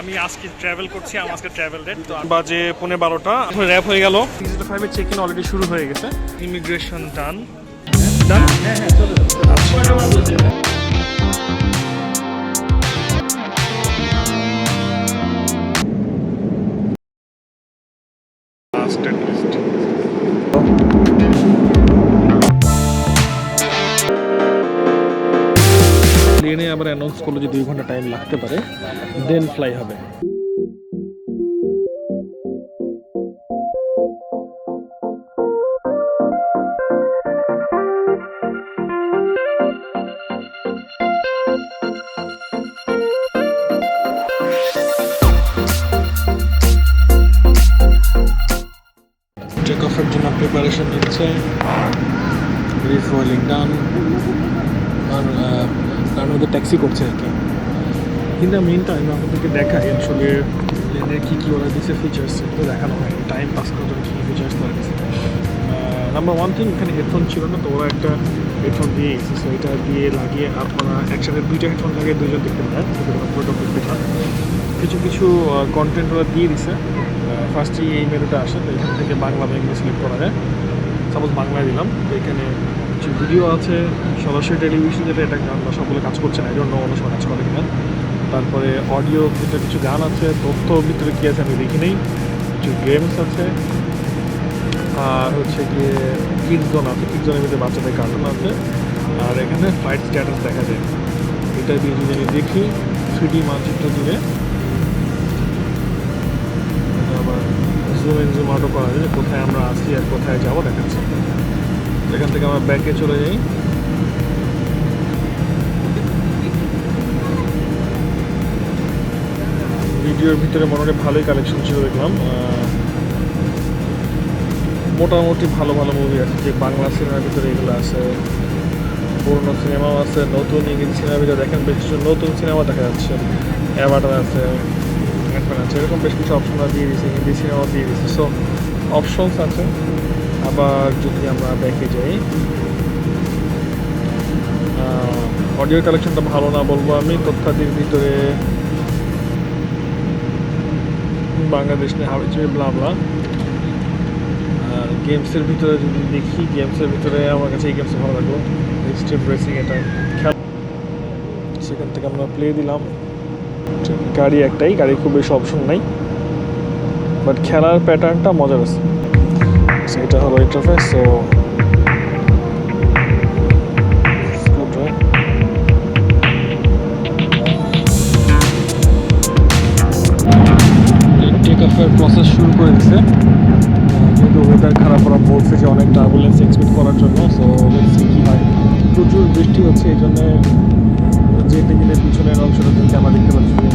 আমি আজকে ট্রাভেল করছি, আমার আজকে ট্রাভেল ডেট। তো বাজে 11:30 র্যাপ হয়ে গেল। ভিজিটার 5 এর চেক ইন অলরেডি শুরু হয়ে গেছে। ইমিগ্রেশন ডান ডান। প্লেনে আবার অ্যানাউন্স করলো যে 2 ঘন্টা টাইম লাগতে পারে, দেন ফ্লাই হবে। টেক অফের জন্য প্রিপারেশন নিচ্ছে, রিফুয়েলিং ডান, আর তার মধ্যে ট্যাক্সি করছে আর কি। কিন্তু মেন টাইম আপনাদেরকে দেখাই আসলে প্লেনের কী কী ওরা দিচ্ছে ফিচার্স, তো দেখানো হয় টাইম পাস করার জন্য কী কী ফিচার্স ওরা দিচ্ছে। নাম্বার 1 থিং, এখানে হেডফোন ছিল না, তো ওরা একটা হেডফোন দিয়ে গেছে। সো এটা দিয়ে লাগিয়ে আপনারা একসাথে 2টা হেডফোন লাগিয়ে 2জন দেখতে পারেন, পুরোটা দেখতে পান। কিছু কিছু কন্টেন্ট ওরা দিয়ে দিছে। ফার্স্টেই এই মেনুটা আসে, তো এখান থেকে বাংলা বা ইংলিশ সিলেক্ট করা যায়। সাপোজ বাংলায় দিলাম, তো এখানে কিছু ভিডিও আছে, সরাসরি টেলিভিশন, যেটা এটা গান বা সবগুলো কাজ করছে না, এই জন্য অন্য সময় কাজ করে কিনা। তারপরে অডিও ভিতরে কিছু গান আছে, তথ্য ভিতরে কী আছে আমি দেখি নেই, কিছু গেমস আছে, আর হচ্ছে গিয়ে কিডস জোন আছে, কিডস জোনের ভিতরে বাচ্চাদের কার্টুন আছে, আর এখানে ফ্লাইট স্ট্যাটাস দেখা যায়। এটা দিয়ে যদি আমি দেখি 3D মানচিত্র জুড়ে আবার জুম ইন জুম আউটও করা যায়, কোথায় আমরা আসি আর কোথায় যাবো দেখাচ্ছে। এখান থেকে আমরা ব্যাকে চলে যাই। ভিডিওর ভিতরে মোটামুটি ভালোই কালেকশন ছিল দেখলাম। মোটামুটি ভালো ভালো মুভি আছে, যে বাংলা সিনেমার ভিতরে এগুলো আছে, পুরোনো সিনেমাও আছে, নতুন ইংরেজি সিনেমার ভিতরে দেখেন বেশ কিছু নতুন সিনেমা দেখা যাচ্ছে, অ্যাভাটার আছে, আছে, এরকম বেশ কিছু অপশন দিয়ে দিয়েছে, হিন্দি সিনেমাও দিয়ে দিয়েছে। সো অপশনস আছে। আবার যদি আমরা ব্যাকে যাই, অডিও কালেকশনটা ভালো না বলবো আমি, তথ্যাদির ভিতরে বাংলাদেশ নিয়ে হাবিচে ব্লাবলা। আর গেমসের ভিতরে যদি দেখি, গেমসের ভিতরে আমার কাছে এই গেমস ভালো লাগলো, স্টেপ রেসিং, এটা খেলা। সেখান থেকে আমরা প্লে দিলাম। গাড়ি একটাই, গাড়ি খুব বেশি অপশন নাই, বাট খেলার প্যাটার্নটা মজার আছে। এটা হলো ইন্টারফেস। সো টেক অফের প্রসেস শুরু করে দিচ্ছে, কিন্তু ওয়েদার খারাপ, ওরা বলছে যে অনেক টার্বুলেন্স এক্সপেক্ট করার জন্য। সো দেখছি কী হয়। প্রচুর বৃষ্টি হচ্ছে, এই জন্য জেট ইঞ্জিনের পিছনের অংশটা থেকে আমরা দেখতে পাচ্ছি যে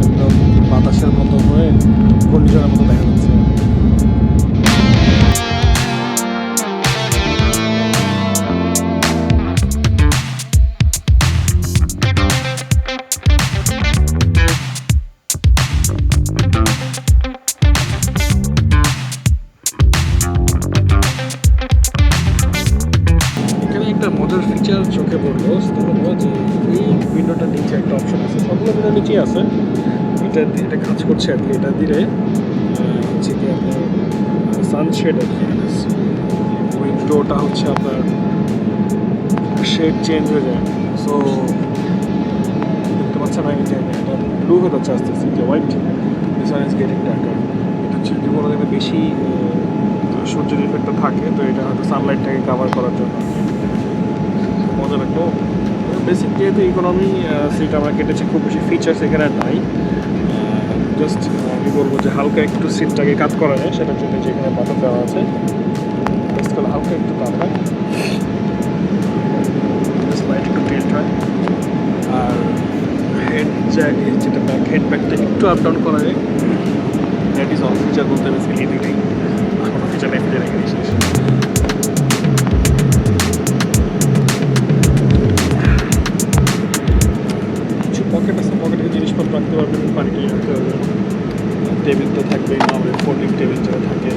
একদম বাতাসের মতো হয়ে ঘূর্ণিঝড়ের মতো দেখা যাচ্ছে। একটা মজার ফিচার চোখে পড়লো, সেটা হলো যে এই উইন্ডোটার নিচে একটা অপশন আছে, সবগুলো উইন্ডোর নিচেই আছে, এটা কাজ করছে আর কি। এটা দিলে হচ্ছে কি আপনার সানশেড আর কি, উইন্ডোটা হচ্ছে আপনার শেড চেঞ্জ হয়ে যায়। সো দেখতে পাচ্ছেন আমি যে এটা ব্লু হয়ে যাচ্ছে আস্তে আস্তে, যে white, this one is getting darker. এটা হচ্ছে যদি কোনো জায়গায় বেশি সূর্যের ইফেক্টটা থাকে, তো এটা হয়তো সানলাইটটাকে কাভার করার জন্য। মজা লাগলো। বেসিক যেহেতু ইকোনমি সিট আমরা কেটেছি, খুব বেশি ফিচার্স এখানে নাই। জাস্ট আমি বলবো যে হালকা একটু সিটটাকে কাট করা যায়, সেটার জন্য যেখানে বাটন দেওয়া আছে জাস্ট করে হালকা একটু কাট হয়, জাস্ট লাইট একটু টিল্ট হয়। আর হেড জ্যাক, যেটা ব্যাক হেড ব্যাকটা একটু আপ ডাউন করা যায়। দ্যাট ইজ অল ফিচার বলতে বেসিক্যালি এদিকেই, আর কোনো ফিচার নেই, ফিচার রেখে দিয়েছি। পকেট আছে, পকেটে জিনিসপত্র রাখতে পারবেন, পানি টানি রাখতে পারবেন। টেবিল তো থাকবেই, আমাদের ফোল্ডিং টেবিল যেটা থাকে।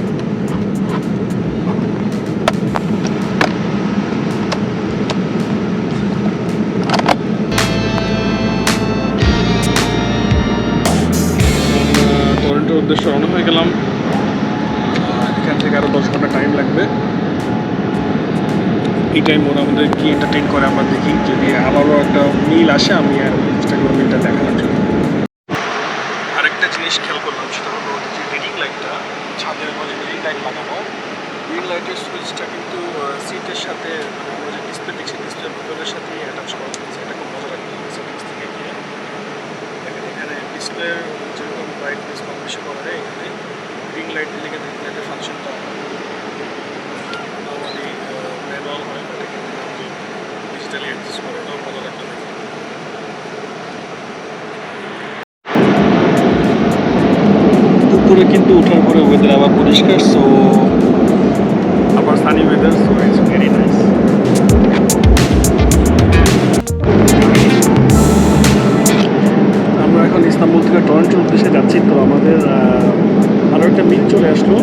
উদ্দেশ্যে রওনা হয়ে গেলাম। এখান থেকে আরও 10 ঘন্টা টাইম লাগবে। এই টাইম ওরা আমাদের কি এন্টারটেইন করে আমরা দেখি, যদি আবারও একটা মিল আসে আমি চেষ্টা করবো মিলটা দেখানোর জন্য। আরেকটা জিনিস খেয়াল করলাম, সেটা হলো যে রিডিং লাইটটা, ছাদের মধ্যে রিডিং লাইট লাগানো, রিডিং লাইটের সুইচটা কিন্তু সিটের সাথে, মানে আমরা যে ডিসপ্লে দেখছি ডিসপ্লের ভিতরের সাথে অ্যাটাচ করা হয়েছে। এটা খুব মজা লাগবে সেটিংস থেকে গিয়ে দেখেন, এখানে ডিসপ্লের যেরকম ব্রাইটনেস কম বেশি করা যায়, এখানে রিডিং লাইট দিলে কিন্তু রিডিং লাইটের ফাংশনটা নর্মালি ম্যানুয়াল হয়, বাট এখানে ডিজিটালি অ্যাডজাস্ট করাটাও মজা লাগবে। দুপুরে কিন্তু ওঠার পরে ওয়েদার আবার পরিষ্কার, সো আবার Sunny weather, so it's very nice. আমরা এখন ইস্তাম্বুল থেকে টরন্টোর উদ্দেশ্যে যাচ্ছি। তো আমাদের আরও একটা মিল চলে আসলো,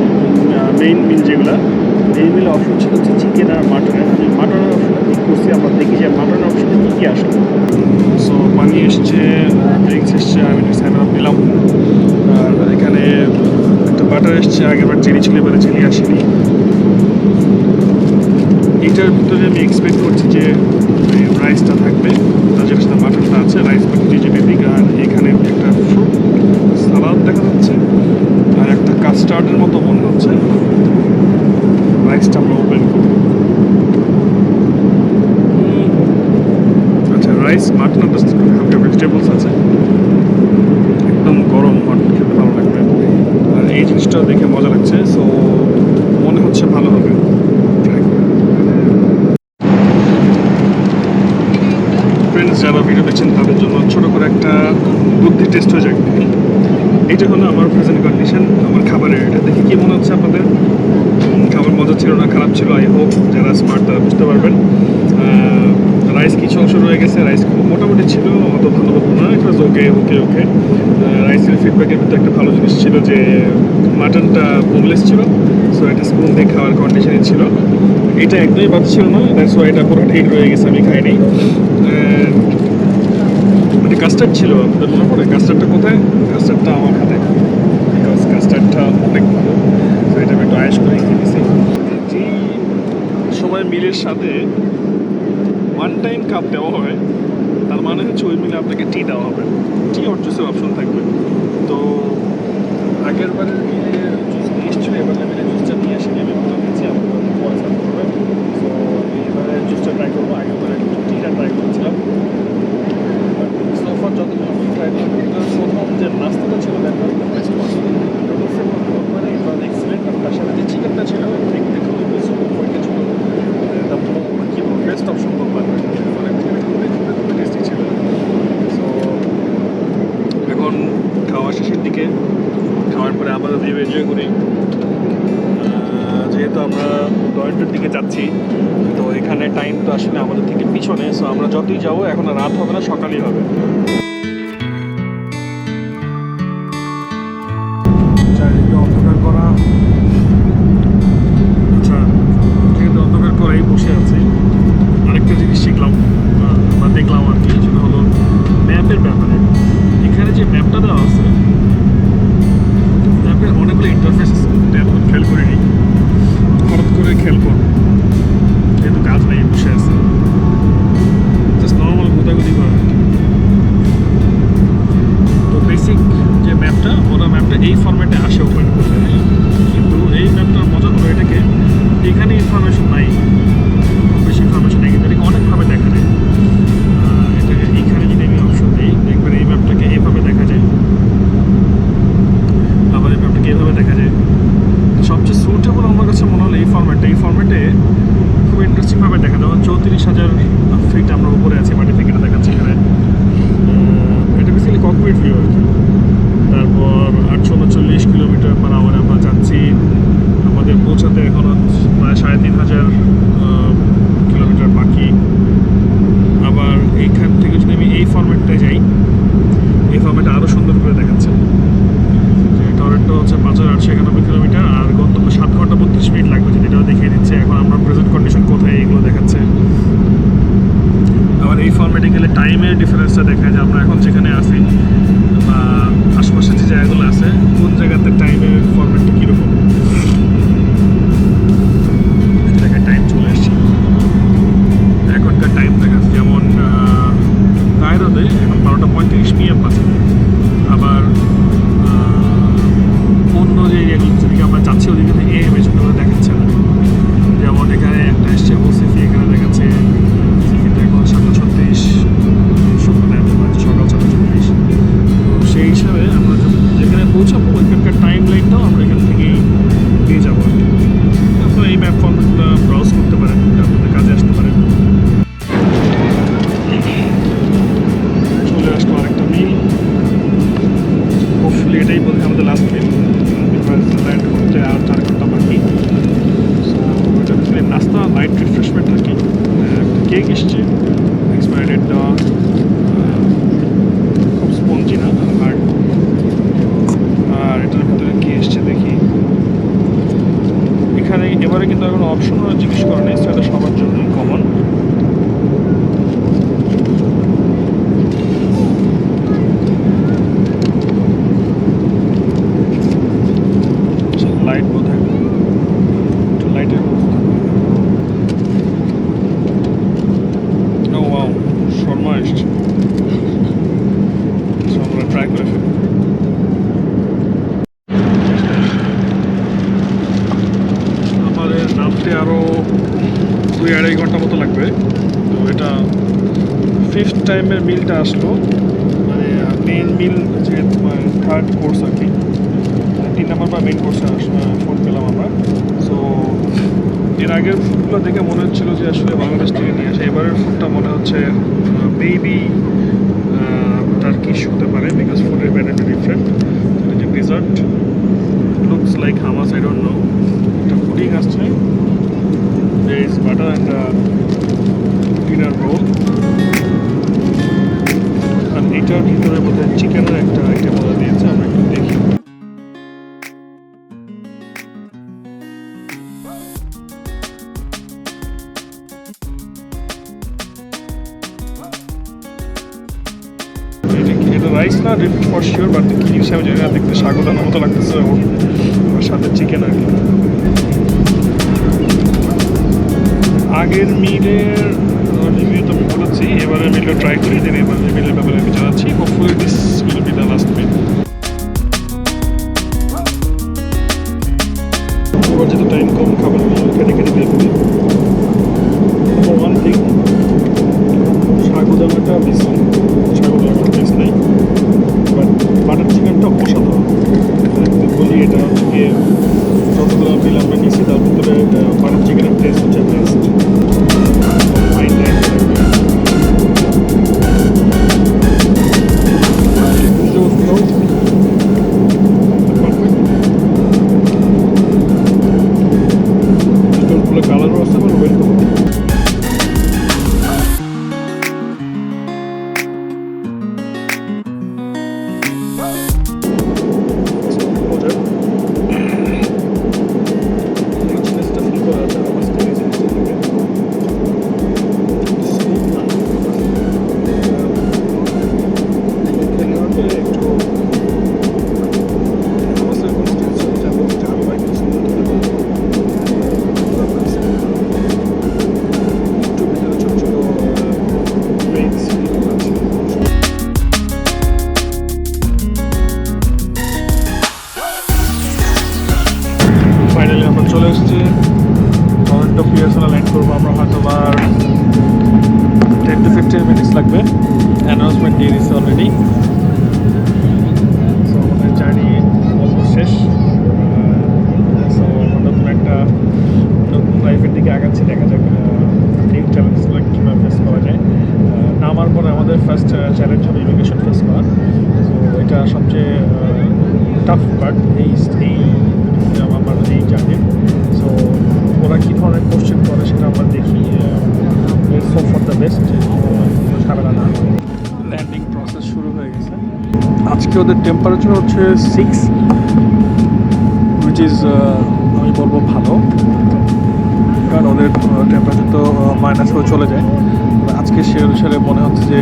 মেইন মিল যেগুলো, এই মিলে অপশন ছিল হচ্ছে চিকেন আর মাটনের। আমি মাটনের অপশনটা ক্লিক করছি, আমরা দেখি যে মাটনের অপশনে কী কী আসলো। সো পানি এসছে, ড্রিঙ্কস এসছে, আমি সাইন আপ দিলাম। আর এখানে একটা বাটার এসছে, আগেরবার চিনি ছিল, এবারে চিনি আসেনি। এইটার ভিতরে আমি এক্সপেক্ট করছি যে রাইসটা থাকবে, যেটার সাথে মাটনটা আছে, রাইস বাকি যেটা দিকে। আর এখানে একটা ফ্রুট সালাদ দেখা যাচ্ছে, আর একটা কাস্টার্ডের মতো মনে হচ্ছে। রাইসটা আমরা ওপেন করব। আচ্ছা, রাইস, মাটন আর হালকা ভেজিটেবলস আছে, একদম গরম হট, খেতে ভালো লাগবে। আর এই জিনিসটাও দেখে মজা লাগছে, সো মনে হচ্ছে ভালো হবে। ফ্রেন্ডস যারা ভিডিও দেখছেন তাদের জন্য ছোট করে একটা বুদ্ধি টেস্ট হয়ে যাবে। এইটা হলো আমার প্রেজেন্ট কন্ডিশন আমার খাবারের। এটা দেখে কি মনে হচ্ছে আপনাদের? খাবার মজা ছিল না খারাপ ছিল? আই হোপ যারা স্মার্ট তারা বুঝতে পারবেন। রাইস কিছু অংশ রয়ে গেছে, রাইস খুব মোটামুটি ছিল, অত ভালো হতো না, এটা ওকে ওকে ওকে। রাইসের ফিডব্যাকের ভিতরে একটা ভালো জিনিস ছিল যে মাটনটা বোনলেস ছিল, সো এটা স্পুন দিয়ে খাওয়ার কন্ডিশনই ছিল। এটা একদমই বাদ ছিল না, দ্যাটস ওয়াই এটা পুরো ঠিক রয়ে গেছে, আমি খাইনি। মানে কাস্টার্ড ছিল, আপনাদের মনে পড়ে কাস্টার্ডটা কোথায়? কাস্টার্ডটা আমার হাতে, বিকজ কাস্টার্ডটা অনেক ভালো, তো এটা আমি একটু আয়েস করে খেয়েছি। যেই সময় মিলের সাথে ওয়ান টাইম কাপ দেওয়া হয়, তার মানে হচ্ছে ওই মিলে আপনাকে টি দেওয়া হবে, টি অর জুসের অপশন থাকবে। তো আগের বারের মিলে জুস নিয়ে এসেছিল, এবারে মিলে জুসটা নিয়ে আসেনি, আমি ভালো পেয়েছি, আমার পরে সার্ভ করবে। সো আমি এবারে জুসটা ট্রাই করবো, আগেরবারে টিটা ট্রাই করেছিলাম। সোফার যতগুলো ফুড ট্রাই করলাম, প্রথম যে নাস্তাটা ছিল that was the best one. নুডলসের মধ্যে মানে ইট ওয়াজ এক্সিলেন্ট, আর তার সাথে যে চিকেনটা ছিল দেখতে খুবই ওইটা ছিল কি বলবো, বেস্ট অপশন বলবো, মানে খুবই খুবই খুবই খুবই টেস্টি ছিল। সো এখন খাওয়া শেষের দিকে, খাওয়ার পরে আবার ভিউ এনজয় করি। যেহেতু আমরা টরন্টোর দিকে যাচ্ছি, তো এখানে টাইম তো আসলে আমাদের থেকে পিছনে, সো আমরা যতই যাবো এখন আর রাত হবে না, সকালই হবে। চারিদিকে অন্ধকার করা, আচ্ছা যেহেতু অন্ধকার করাই বসে আছে, আরেকটা জিনিস শিখলাম বা দেখলাম আর কি, সেটা হলো ম্যাপের ব্যাপারে। এখানে যে ম্যাপটা দেওয়া আছে, ম্যাপের অনেকগুলো ইন্টারফেস আছে, এখন খেয়াল করিনি, হঠাৎ করে খেয়াল করবো, যেহেতু কাজ নেই বসে আছে, জাস্ট নর্মাল গোতাগুতি করা। তো বেসিক যে ম্যাপটা, ওরা ম্যাপটা এই ফরম্যাটে আসে ওপেন করলে, কিন্তু এই ম্যাপটার মজা হলো এটাকে এখানে ইনফরমেশন নাই, খুব বেশি ইনফরমেশন নেই, কিন্তু এটাকে অনেকভাবে দেখা যায়। এটাকে এইখানে যদি আমি অপশন দিই, দেখবেন এই ম্যাপটাকে এইভাবে দেখা যায়, আবার এই ম্যাপটাকে এইভাবে দেখা যায়। সবচেয়ে সুটেবল আমার কাছে মনে হলো এই ফরম্যাটে। এই ফরম্যাটে খুব ইন্টারেস্টিংভাবে দেখা যায়। 34,000 ফিট আমরা উপরে আছি মাটি থেকে, এটা দেখাচ্ছে এখানে। এটা বেসিক্যালি ককপিট ভিউ আর কি। তারপর 839 কিলোমিটার পার আওয়ারে আমরা যাচ্ছি, আমাদের পৌঁছাতে এখনও প্রায় 3,500 কিলোমিটার বাকি। আবার এইখান থেকে যদি আমি এই ফরম্যাটটায় যাই, এই ফরম্যাটটা আরও সুন্দর করে দেখাচ্ছে যে টরন্টো হচ্ছে 5,891 কিলোমিটার, আর গন্তব্য 7 ঘন্টা 32 মিনিট লাগবে, যদি এটাও দেখিয়ে দিচ্ছে। এখন আমরা প্রেজেন্ট কন্ডিশন কোথায় এগুলো দেখাচ্ছে। আবার এই অ্যাকচুয়ালি এটাই বলছে আমাদের লাস্ট মিল, বিকজ ল্যান্ড করতে আর 4 ঘন্টা বাকি। সো এটা বেসিক্যালি নাস্তা, লাইট রিফ্রেশমেন্ট আর কি। একটা কেক এসছে, এক্সপায়ারি ডেট দেওয়া, খুব স্পঞ্জি না, হার্ড। আর এটার ভিতরে কী এসছে দেখি। এখানে এবারে কিন্তু এখন অপশন জিজ্ঞেস করা নেই, সেটা সবার জন্যই কমন। লাইট বোধ হয়, একটু লাইটের ও ওয়াও, শর্মা এসছে। আমরা ট্রাই করে ফেলি। আমাদের নামতে আরও 2-2.5 ঘন্টা মতো লাগবে। তো এটা 5th টাইমের মিলটা আসলো, মানে মেন মিল যে তোমার 3rd কোর্স আর কি, 3 নম্বর বা মেন কোর্সে ফুড পেলাম আমরা। সো এর আগের ফুডগুলো দেখে মনে হচ্ছিলো যে আসলে বাংলাদেশ থেকে নিয়ে আসে। এবারের ফুডটা মনে হচ্ছে মেবি টার্কিশ হতে পারে, বিকজ ফুডের প্যাটার্নটা ডিফারেন্ট। এটা যে dessert looks like hummus, I don't know. একটা পুডিং আসছে, there is butter and dinner roll, আর এটার ভিতরে বোধহয় চিকেনের একটা আইটেম ওরা দিয়েছে, আমরা একটু দেখি। এটা রাইস না রিপিট ফর শিওর, বাট কি জিনিস আমি জানি না, দেখতে স্বাগতানোর মতো লাগতেছে, ওর সাথে চিকেন আর কি। আগের মিলের রিভিউ তো আমি বলেছি, এবারের মিলটা ট্রাই করি, দেন এবারের মিলের ব্যাপারে আমি জানাচ্ছি। Hopefully this will be the last meal. এবার যেহেতু টাইম কম, খাবার কেটে কেটে দিয়ে ফেলি। নাম্বার ওয়ান থিং, সাগুদানাটা বেশি, সাগুদানাটা বেশ নেই, বাট বাটার চিকেনটা অসাধারণ। যদি বলি এটা হচ্ছে গিয়ে যতগুলো মিল আমরা নিয়েছি তার ভিতরে বাটার চিকেনের টেস্ট হচ্ছে বেস্ট। কালারও আছে, মানে ওয়েট করবো। ফাইনালি আমরা চলে এসেছি টরন্টো পিয়ারসনে ল্যান্ড করবো। আমরা হয়তো আর 10 to 15 মিনিটস লাগবে, অ্যানাউন্সমেন্ট দিয়ে দিচ্ছে অলরেডি। সো আমাদের জার্নি অলমোস্ট শেষ। সো আমরা নতুন একটা নতুন লাইফের দিকে আগাচ্ছি, দেখা যাক নিউ চ্যালেঞ্জগুলো কীভাবে ফেস করা যায়। নামার পরে আমাদের ফার্স্ট চ্যালেঞ্জ হবে ইমিগ্রেশন ফেস করা। সো এটা সবচেয়ে টাফ পার্ট এই আমার এই জার্নির। সো ওরা কী ধরনের কোশ্চেন করে সেটা আমরা দেখি, সো ফর দ্য বেস্ট, ঝামেলা না। ল্যান্ডিং প্রসেস শুরু হয়ে গেছে। আজকে ওদের টেম্পারেচার হচ্ছে 6, উইচ ইজ আমি বলবো ভালো, কারণ ওদের টেম্পারেচার তো মাইনাস হয়ে চলে যায়। আজকে সে অনুসারে মনে হচ্ছে যে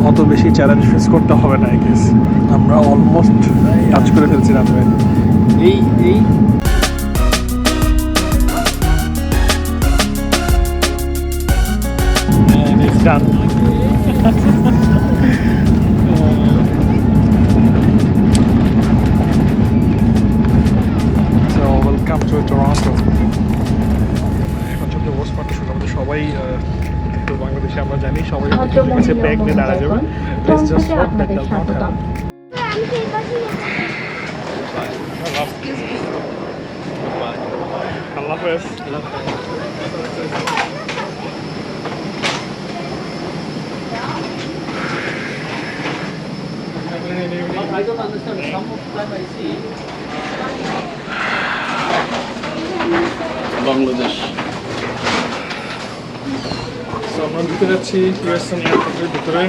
অত বেশি চ্যালেঞ্জ ফেস করতে হবে না। আই গেস আমরা অলমোস্ট টাচ করে ফেলছি রানওয়ে। এই it's done. So welcome to Toronto. এখন সবচেয়ে ওয়ার্স্ট পার্টটা শুরু, আমাদের সবাই তো বাংলাদেশে আমরা জানি সবাই কাছে ব্যাগ নিয়ে দাঁড়া যাবে। Let's just hope that does not happen. আল্লাহ হাফেজ। I don't understand. Some of them I see. Bangladesh. So আমরা ঢুকে যাচ্ছি ইউএসএন এয়ারপোর্টের ভিতরে।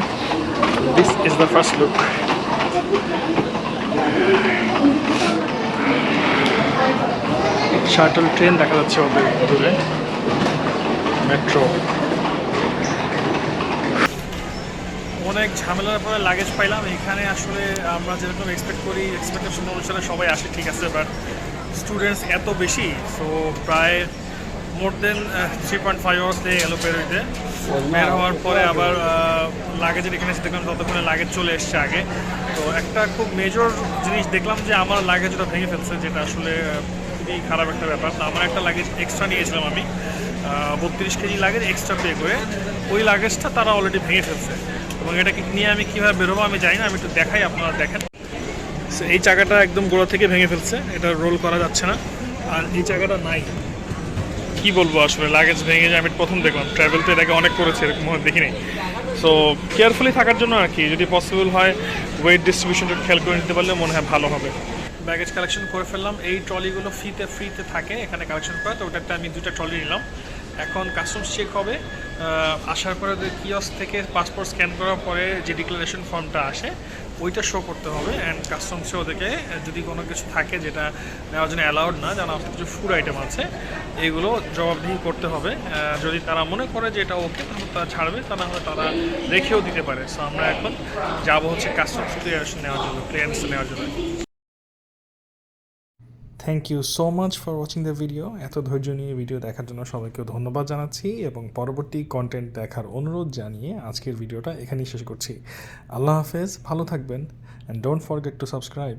This is the first look. Shuttle train দেখা যাচ্ছে ওদের দূরে, মেট্রো। অনেক ঝামেলার পরে লাগেজ পাইলাম। এখানে আসলে আমরা যেরকম এক্সপেক্ট করি, এক্সপেকটেশন অনুসারে সবাই আসে, ঠিক আছে, বাট স্টুডেন্টস এত বেশি, সো প্রায় মোর দেন 3.5 আওয়ার্স লেগে গেলো বের হইতে। বের হওয়ার পরে আবার লাগেজের এখানে এসে দেখলাম ততক্ষণে লাগেজ চলে এসছে আগে। তো একটা খুব মেজর জিনিস দেখলাম যে আমার লাগেজটা ভেঙে ফেলছে, যেটা আসলে খুবই খারাপ একটা ব্যাপার। তো আমার একটা লাগেজ এক্সট্রা নিয়েছিলাম আমি, 32 কেজি লাগেজ এক্সট্রা পে করে, ওই লাগেজটা তারা অলরেডি ভেঙে ফেলছে। এবং এটাকে নিয়ে আমি কীভাবে বেরোবো আমি জানি না, আমি একটু দেখাই, আপনারা দেখেন। এই চাকাটা একদম গোড়া থেকে ভেঙে ফেলছে, এটা রোল করা যাচ্ছে না। আর এই চাকাটা নাই, কি বলবো আসলে, লাগেজ ভেঙে যায় আমি প্রথম দেখলাম। ট্রাভেল তো এটাকে অনেক করেছে, এরকম দেখিনি। সো কেয়ারফুলি থাকার জন্য আর কি, যদি পসিবল হয় ওয়েট ডিস্ট্রিবিউশনটা খেয়াল করে নিতে পারলে মনে হয় ভালো হবে। ব্যাগেজ কালেকশন করে ফেললাম। এই ট্রলিগুলো ফ্রিতে থাকে এখানে কালেকশন করা, তো ওটাতে আমি 2টা ট্রলি নিলাম। এখন কাস্টমস চেক হবে, আসার পরে কিয়স্ক থেকে পাসপোর্ট স্ক্যান করার পরে যে ডিক্লারেশন ফর্মটা আসে ওইটা শো করতে হবে। অ্যান্ড কাস্টমসে ওদেরকে যদি কোনো কিছু থাকে যেটা নেওয়ার জন্য অ্যালাউড না, যেন আপনার কিছু ফুড আইটেম আছে, এইগুলো জবাবদিহি করতে হবে। যদি তারা মনে করে যে এটা ওকে, তাহলে তারা ছাড়বে, তা না হলে তারা রেখেও দিতে পারে। সো আমরা এখন যাবো হচ্ছে কাস্টমস ক্লিয়ারেশন নেওয়ার জন্য, ক্লিয়ারেন্স নেওয়ার জন্য। Thank you so much for watching the video. এত ধৈর্য নিয়ে ভিডিও দেখার জন্য সবাইকে ধন্যবাদ জানাচ্ছি এবং পরবর্তী কন্টেন্ট দেখার অনুরোধ জানিয়ে আজকের ভিডিওটা এখানেই শেষ করছি। আল্লাহ হাফেজ, ভালো থাকবেন, and don't forget to subscribe.